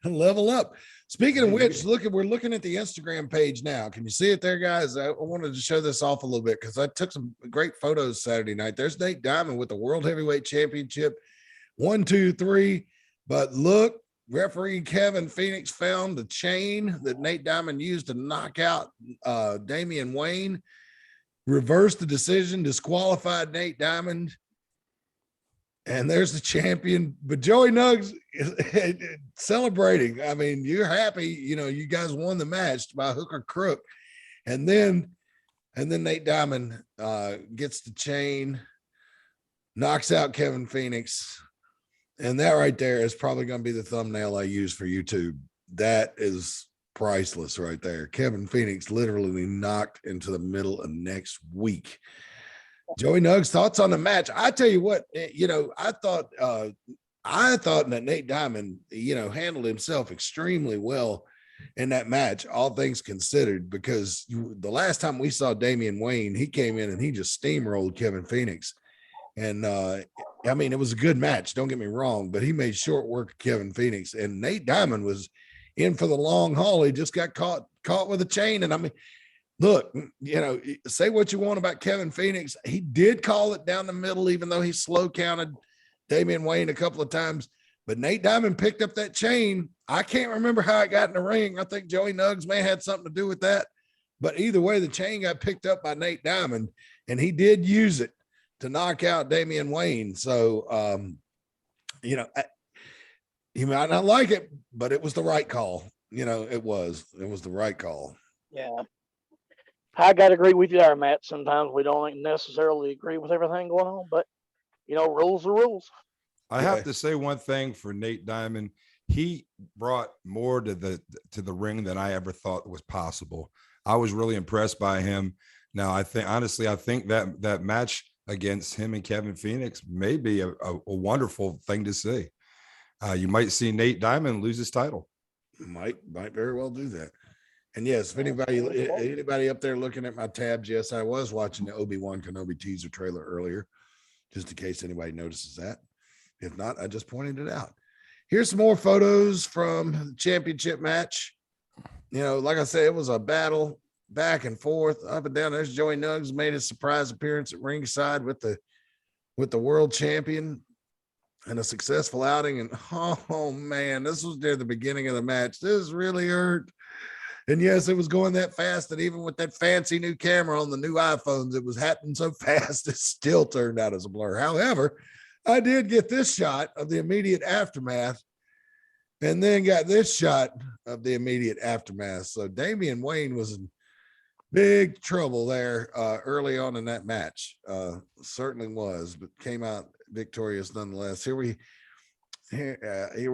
Level up. Speaking of which, we're looking at the Instagram page now. Can you see it there, guys? I wanted to show this off a little bit because I took some great photos Saturday night. There's Nate Diamond with the World Heavyweight Championship. 1, 2, 3. But look, referee Kevin Phoenix found the chain that Nate Diamond used to knock out Damian Wayne, reversed the decision, disqualified Nate Diamond. And there's the champion, but Joey Nuggs celebrating. I mean, you're happy, you guys won the match by hook or crook. And then Nate Diamond gets the chain, knocks out Kevin Phoenix. And that right there is probably going to be the thumbnail I use for YouTube. That is priceless right there. Kevin Phoenix literally knocked into the middle of next week. Joey Nuggs, thoughts on the match? I tell you what, I thought that Nate Diamond, handled himself extremely well in that match, all things considered, because the last time we saw Damian Wayne, he came in and he just steamrolled Kevin Phoenix. And it was a good match, don't get me wrong, but he made short work of Kevin Phoenix. And Nate Diamond was in for the long haul. He just got caught with a chain. And look, say what you want about Kevin Phoenix. He did call it down the middle, even though he slow counted Damian Wayne a couple of times. But Nate Diamond picked up that chain. I can't remember how it got in the ring. I think Joey Nuggs may have had something to do with that. But either way, the chain got picked up by Nate Diamond, and he did use it to knock out Damian Wayne. So, he might not like it, but it was the right call. It was the right call. Yeah. I got to agree with you there, Matt. Sometimes we don't necessarily agree with everything going on, but rules are rules. I have to say one thing for Nate Diamond. He brought more to the ring than I ever thought was possible. I was really impressed by him. Now, I think that match against him and Kevin Phoenix may be a wonderful thing to see. You might see Nate Diamond lose his title. Might very well do that. And yes, if anybody up there looking at my tabs, yes, I was watching the Obi-Wan Kenobi teaser trailer earlier, just in case anybody notices that. If not, I just pointed it out. Here's some more photos from the championship match. Like I said, it was a battle back and forth, up and down. There's Joey Nuggs made his surprise appearance at ringside with the world champion and a successful outing. And oh man, this was near the beginning of the match. This really hurt. And yes, it was going that fast that even with that fancy new camera on the new iPhones, it was happening so fast, it still turned out as a blur. However, I did get this shot of the immediate aftermath and then got this shot of the immediate aftermath. So Damian Wayne was in big trouble there early on in that match. Certainly was, but came out victorious nonetheless. Here we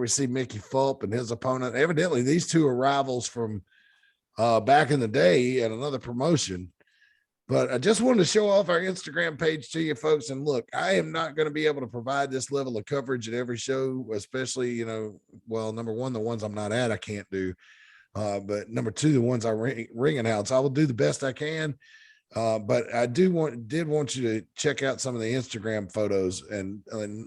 see Mickey Fulp and his opponent. Evidently, these two are rivals from back in the day at another promotion. But I just wanted to show off our Instagram page to you folks. And look, I am not going to be able to provide this level of coverage at every show, especially, number one, the ones I'm not at, I can't do. But number two, the ones I ring announce, I will do the best I can. But I did want you to check out some of the Instagram photos. And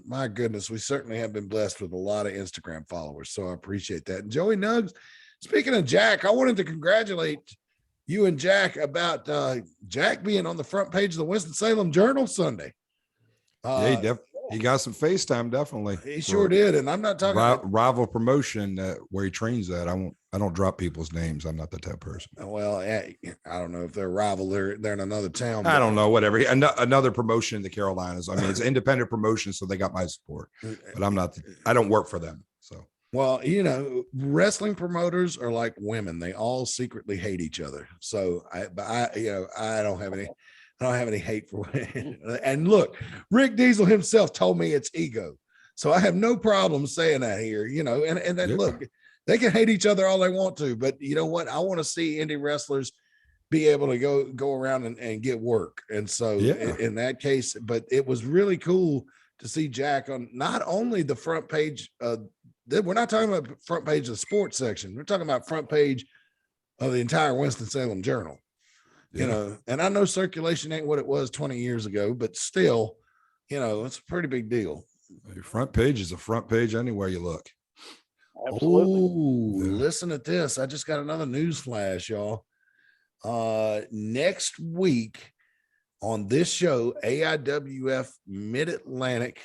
my goodness, we certainly have been blessed with a lot of Instagram followers. So I appreciate that. And Joey Nuggs, speaking of Jack, I wanted to congratulate you and Jack about Jack being on the front page of the Winston-Salem Journal Sunday. He got some FaceTime, definitely. He sure did. And I'm not talking about rival promotion where he trains at. I don't drop people's names. I'm not the type of person. Well, I don't know if they're a rival. They're in another town. I don't know, whatever. Another promotion in the Carolinas. I mean, it's an independent promotion, so they got my support. But I don't work for them. So. Well, wrestling promoters are like women. They all secretly hate each other. So I don't have any hate for women. And look, Rick Diesel himself told me it's ego. So I have no problem saying that here, and then look, they can hate each other all they want to, but you know what? I want to see indie wrestlers be able to go around and get work. And so in that case, but it was really cool to see Jack on not only the front page, we're not talking about front page of the sports section. We're talking about front page of the entire Winston-Salem Journal, and I know circulation ain't what it was 20 years ago, but still, it's a pretty big deal. Your front page is a front page anywhere you look. Absolutely. Listen at this. I just got another news flash, y'all. Next week on this show, AIWF Mid-Atlantic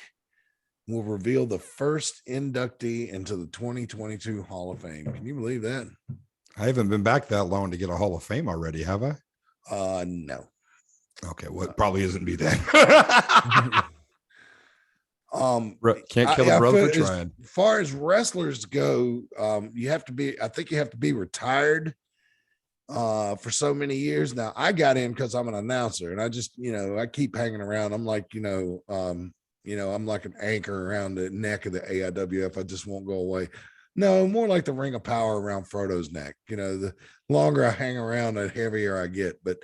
will reveal the first inductee into the 2022 Hall of Fame. Can you believe that? I haven't been back that long to get a Hall of Fame already, have I? No. Okay, well, it probably isn't me then. Can't kill a brother for trying. As far as wrestlers go, you have to be retired for so many years. Now I got in because I'm an announcer, and I just, I keep hanging around. I'm like, I'm like an anchor around the neck of the AIWF. I just won't go away. No, more like the ring of power around Frodo's neck. The longer I hang around, the heavier I get. But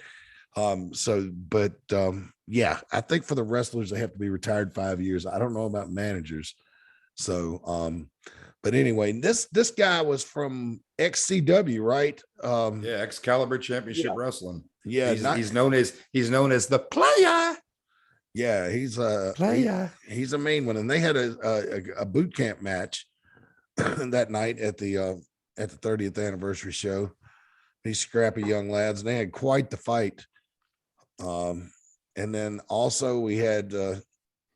Yeah, I think for the wrestlers, they have to be retired 5 years. I don't know about managers. So, but anyway, this guy was from XCW, right? Yeah, Excalibur Championship Yeah. Wrestling. Yeah, He's known as the player. yeah, he's a main one, and they had a boot camp match that night at the 30th anniversary show. These scrappy young lads, and they had quite the fight. And then also we had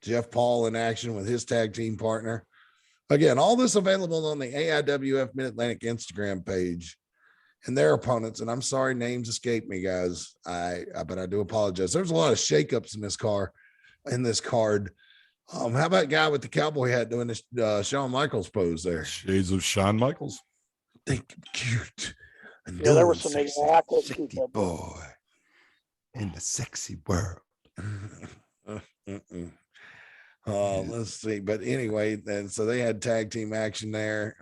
Jeff Paul in action with his tag team partner. Again, all this available on the AIWF Mid-Atlantic Instagram page and their opponents. And I'm sorry, names escape me, guys. But I do apologize. There's a lot of shakeups in this card. How about guy with the cowboy hat doing this Shawn Michaels pose there? Shades of Shawn Michaels. Think cute. Yeah, there were some Sexy boy in the sexy world. Let's see. But anyway, then so they had tag team action there,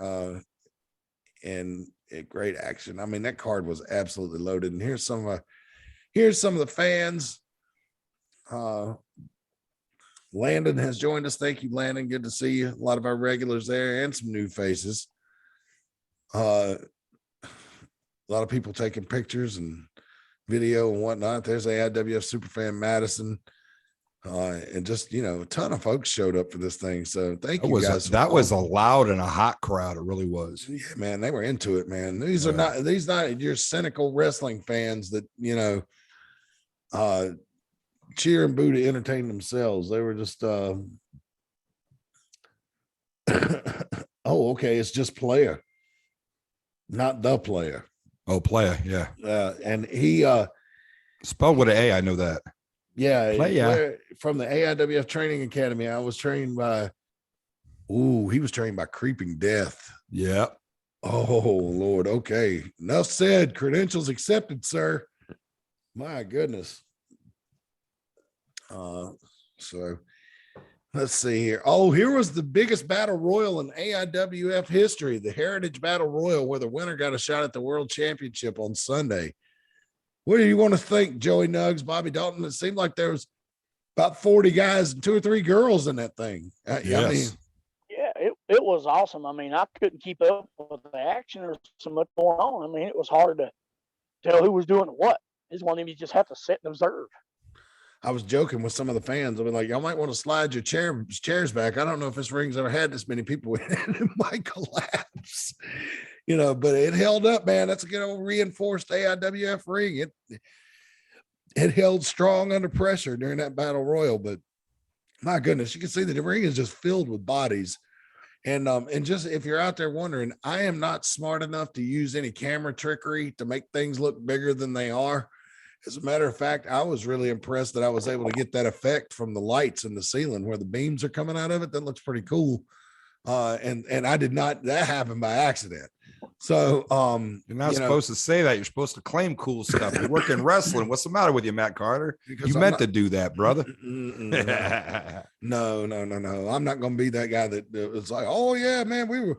and great action. I mean, that card was absolutely loaded. And here's some of the fans. Landon has joined us. Thank you, Landon. Good to see you. A lot of our regulars there and some new faces. A lot of people taking pictures and video and whatnot. There's AIWF Superfan Madison. And just, a ton of folks showed up for this thing. So thank you guys. That was a loud and a hot crowd. It really was. Yeah, man, they were into it, man. These are not your cynical wrestling fans that, cheer and boo to entertain themselves. They were just oh, okay, it's just player, not the player. Oh, player, yeah. And he spelled with an A, I know that. Yeah, player. From the AIWF Training Academy. I was trained by he was trained by Creeping Death. Yeah. Oh Lord. Okay. Enough said. Credentials accepted, sir. My goodness. So let's see here. Oh, here was the biggest battle royal in AIWF history, the Heritage Battle Royal, where the winner got a shot at the World Championship on Sunday. What do you want to think, Joey Nuggs, Bobby Dalton? It seemed like there was about 40 guys and 2 or 3 girls in that thing. Yes. I mean, yeah, it was awesome. I mean, I couldn't keep up with the action. There was so much going on. I mean, it was hard to tell who was doing what. It's one of them you just have to sit and observe. I was joking with some of the fans. I mean, like, y'all might want to slide your chairs back. I don't know if this ring's ever had this many people in it. It might collapse, but it held up, man. That's a good old reinforced AIWF ring. It held strong under pressure during that battle royal, but my goodness, you can see that the ring is just filled with bodies. And just if you're out there wondering, I am not smart enough to use any camera trickery to make things look bigger than they are. As a matter of fact, I was really impressed that I was able to get that effect from the lights in the ceiling where the beams are coming out of it. That looks pretty cool. And I did not, that happened by accident. So you're not supposed to say that. You're supposed to claim cool stuff. You work in wrestling. What's the matter with you, Matt Carter? You meant to do that, brother. No. I'm not going to be that guy that was like, oh yeah, man, we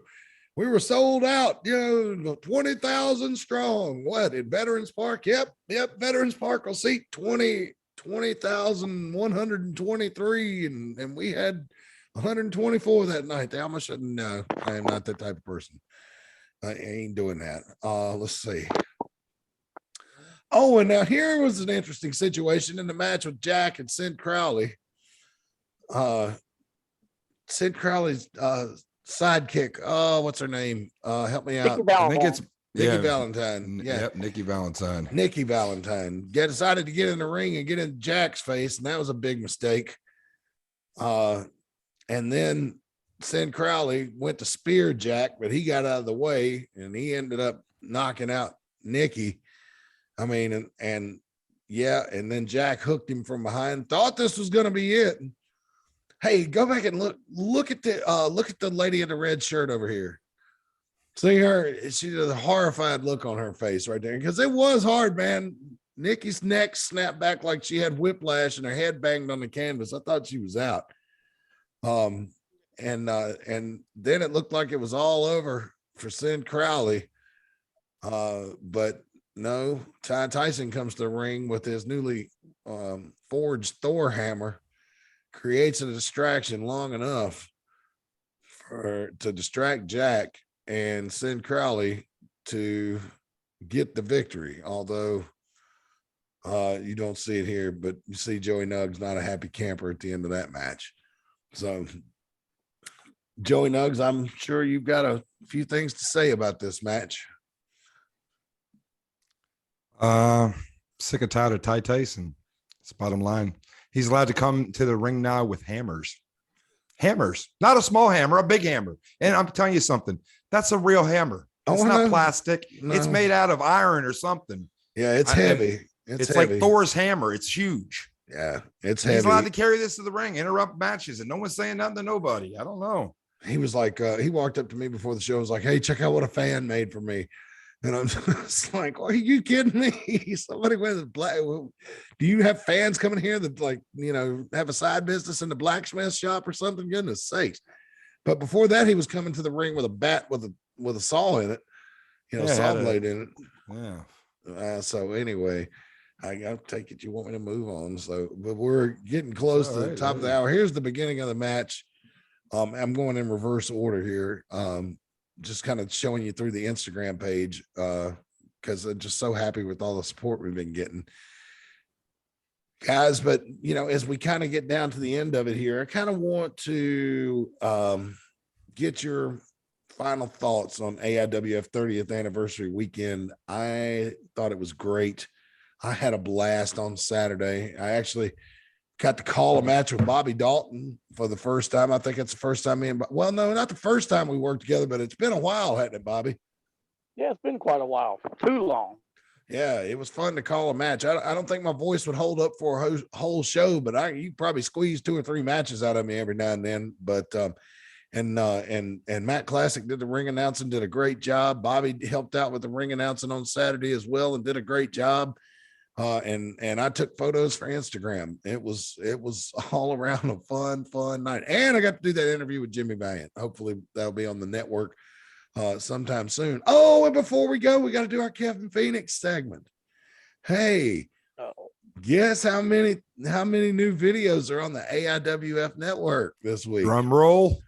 were sold out, 20,000 strong. What, at Veterans Park? Yep. Veterans Park will seat 20,123. And we had 124 that night. They almost said, no, I am not that type of person. I ain't doing that. Let's see. Oh, and now here was an interesting situation in the match with Jack and Sid Crowley. Sid Crowley's sidekick. Oh, what's her name? Help me out. I think it's Nikki Valentine. Yeah. Yep, Nikki Valentine. Nikki Valentine decided to get in the ring and get in Jack's face, and that was a big mistake. And then Sid Crowley went to spear Jack, but he got out of the way and he ended up knocking out Nikki. I mean, and then Jack hooked him from behind, thought this was going to be it. Hey, go back and look at the lady in the red shirt over here. See her, she had a horrified look on her face right there. Because it was hard, man. Nikki's neck snapped back like she had whiplash and her head banged on the canvas. I thought she was out. And then it looked like it was all over for Sid Crowley. But No, Ty Tyson comes to the ring with his newly forged Thor hammer, creates a distraction long enough to distract Jack and send Crowley to get the victory. Although you don't see it here, but you see Joey Nuggs not a happy camper at the end of that match. So Joey Nuggs, I'm sure you've got a few things to say about this match. Sick and tired of Ty Tyson. It's bottom line. He's allowed to come to the ring now with hammers. Hammers, not a small hammer, a big hammer. And I'm telling you something, that's a real hammer. It's not plastic. No. It's made out of iron or something. Yeah, it's heavy. It's heavy. Like Thor's hammer. It's huge. Yeah, it's heavy. He's allowed to carry this to the ring, interrupt matches, and no one's saying nothing to nobody. I don't know. He was like, he walked up to me before the show and was like, hey, check out what a fan made for me. And I'm just like, are you kidding me? Somebody with black. Do you have fans coming here that, like, you know, have a side business in the blacksmith shop or something? Goodness sakes. But before that, he was coming to the ring with a bat with a saw in it, you know, saw blade in it. Yeah. So anyway, I take it you want me to move on. So, but we're getting close to the top of the hour. Here's the beginning of the match. I'm going in reverse order here. Just kind of showing you through the Instagram page because I'm just so happy with all the support we've been getting, guys. But, you know, as we kind of get down to the end of it here, I kind of want to get your final thoughts on AIWF 30th anniversary weekend. I thought it was great. I had a blast on Saturday. I actually got to call a match with Bobby Dalton for the first time. I think it's the first time well, no, not the first time we worked together, but it's been a while, hasn't it, Bobby? Yeah, it's been quite a while. Too long. Yeah, it was fun to call a match. I don't think my voice would hold up for a whole show, but you probably squeeze 2 or 3 matches out of me every now and then. But and Matt Classic did the ring announcing, did a great job. Bobby helped out with the ring announcing on Saturday as well and did a great job. And I took photos for Instagram. It was all around a fun night. And I got to do that interview with Jimmy Valiant. Hopefully that'll be on the network sometime soon. Oh, and before we go, we got to do our Kevin Phoenix segment. Hey, guess how many new videos are on the AIWF network this week? Drum roll.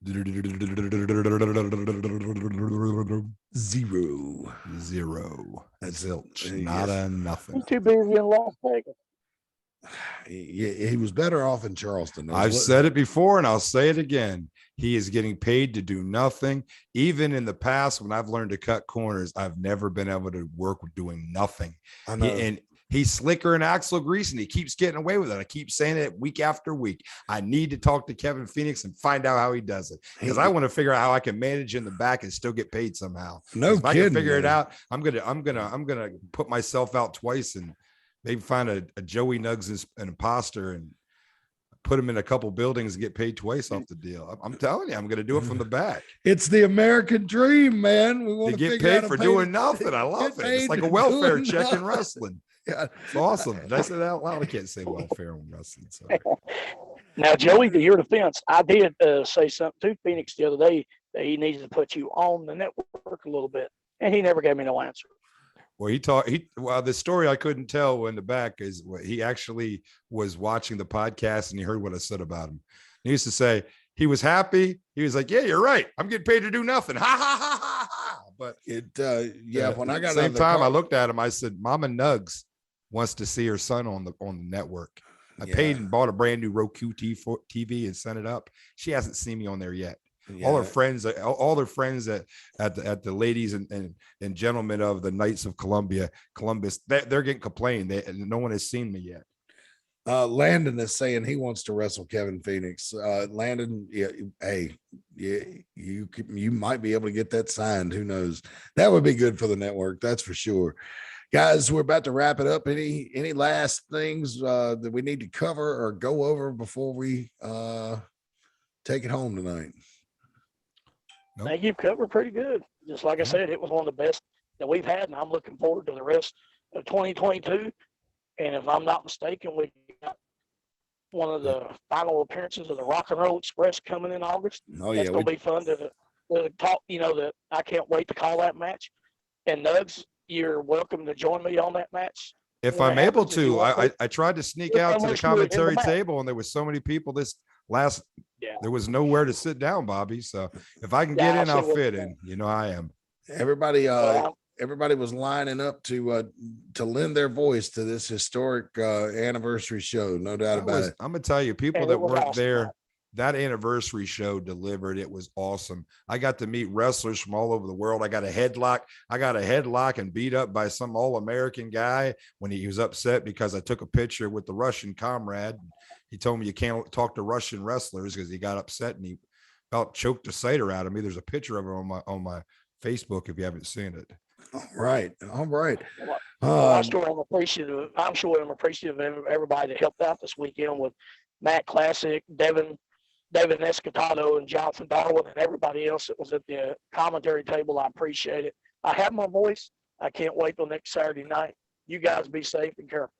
Zero. That's zilch. Not a nothing. He's too busy in Las Vegas. He was better off in Charleston. I've said it before and I'll say it again. He is getting paid to do nothing. Even in the past, when I've learned to cut corners, I've never been able to work with doing nothing. I know. And he's slicker and axle grease, and he keeps getting away with it. I keep saying it week after week. I need to talk to Kevin Phoenix and find out how he does it, because I want to figure out how I can manage in the back and still get paid somehow. No if kidding, I can figure it out, I'm gonna put myself out twice and maybe find a Joey Nuggs an imposter and put him in a couple buildings and get paid twice off the deal. I'm telling you, I'm going to do it from the back. It's the American dream, man. We want to get paid for doing nothing. I love it. It's like a welfare check in wrestling. Yeah. It's awesome. Did I say that out loud? I can't say welfare in wrestling. Sorry. Now, Joey, to your defense, I did say something to Phoenix the other day that he needs to put you on the network a little bit, and he never gave me no answer. Well, the story I couldn't tell in the back is he actually was watching the podcast and he heard what I said about him. He used to say he was happy. He was like, yeah, you're right. I'm getting paid to do nothing. Ha ha ha ha ha. But when I got same time, I looked at him. I said, Mama Nuggs wants to see her son on the network. I paid and bought a brand new Roku TV and sent it up. She hasn't seen me on there yet. Yeah. All their friends at the ladies and gentlemen of the Knights of Columbus, they're getting complained. No one has seen me yet. Landon is saying he wants to wrestle Kevin Phoenix. Landon, you might be able to get that signed. Who knows? That would be good for the network. That's for sure. Guys, we're about to wrap it up. Any last things that we need to cover or go over before we take it home tonight? Nope. I think you've covered pretty good. Just like I said, it was one of the best that we've had, and I'm looking forward to the rest of 2022. And if I'm not mistaken, we got one of the final appearances of the Rock and Roll Express coming in August. Oh, That's going to be fun to talk. That I can't wait to call that match. And Nuggs, you're welcome to join me on that match. If when it I'm able happens, if you to, want I tried to sneak Look out how to the much you're in the commentary back. table, and there was so many people Yeah. there was nowhere to sit down, Bobby. So if I can Yeah, get I in, see I'll what fit you're in. You know, I am. Everybody, Well, everybody was lining up to lend their voice to this historic anniversary show. No doubt about it. I'm gonna tell you, people And it that was weren't awesome. there, that anniversary show delivered. It was awesome. I got to meet wrestlers from all over the world. I got a headlock and beat up by some all-American guy when he was upset because I took a picture with the Russian comrade. He told me you can't talk to Russian wrestlers because he got upset and he about choked the cider out of me. There's a picture of him on my Facebook if you haven't seen it. All right. All right. Well, I'm appreciative. I'm sure I'm appreciative of everybody that helped out this weekend with Matt Classic, David Escotado, and Jonathan Darwin, and everybody else that was at the commentary table. I appreciate it. I have my voice. I can't wait till next Saturday night. You guys be safe and careful.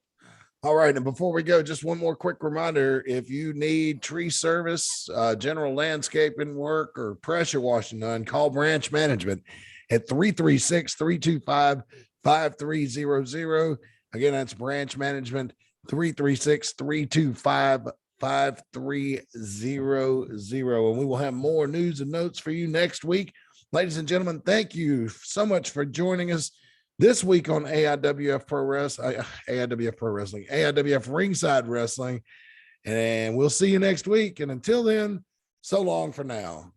All right. And before we go, just one more quick reminder. If you need tree service, general landscaping work, or pressure washing done, call branch management at 336-325-5300. Again, that's branch management, 336-325-5300. And we will have more news and notes for you next week. Ladies and gentlemen, thank you so much for joining us this week on AIWF Pro Wrestling, AIWF Ringside Wrestling. And we'll see you next week. And until then, so long for now.